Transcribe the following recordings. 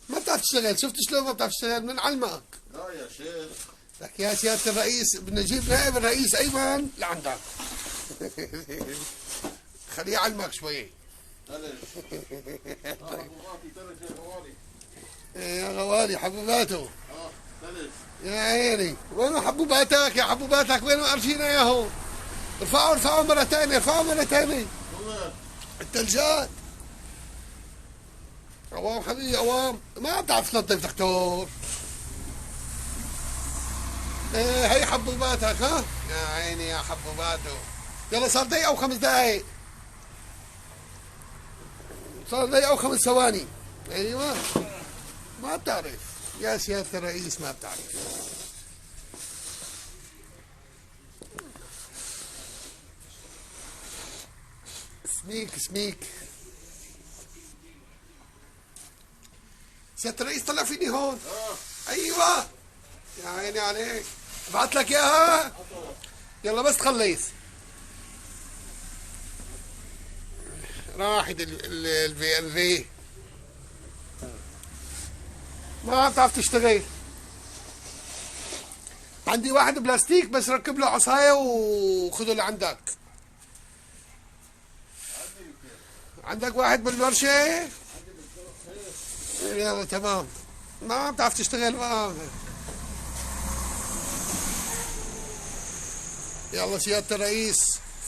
ما بتعرف تشتغل، شفت شلون ما بتعرف تشتغل؟ من علمك. لا يا شيخ. لك يا سيادة الرئيس بدنا نجيب نائب الرئيس أيمن لعندك. خليه يعلمك شوي. ثلج. حبوباتي ثلج يا غوالي. يا غوالي حبوباته. ثلج. يا عيني وين حبوباتك؟ يا حبوباتك وين أرجينا ياهو؟ ارفعوا مرة ثانية، ارفعوا مرة ثانية. الثلجات. عوام حبيبي عوام، ما بتعرف تنظف دكتور. ايه هي حبوباتك ها؟ يا عيني يا حبوباته. يلا صار دقيقة أو 5 دقايق. صار دقيقة أو 5 ثواني. أيوه. ما بتعرف يا سيادة الرئيس، ما بتعرف. سميك. سيادة الرئيس طلع فيني هون. ايوه يا عيني عليك، ابعت لك اياها. يلا بس تخلص. راحت الفي ما عم تعرف تشتغل. عندي واحد بلاستيك بس ركب له عصايه وخذه لعندك. عندك واحد بالورشه؟ يلا تمام. ما عم تعرف تشتغل بقى. يلا سيادة الرئيس،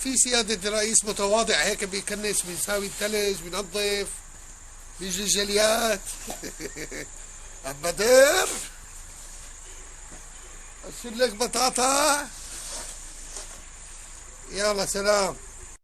في سيادة الرئيس متواضع هيك بيكنس، بيساوي الثلج، بينظف، بيجي الجليات. بدر اشيل لك بطاطا. يلا سلام.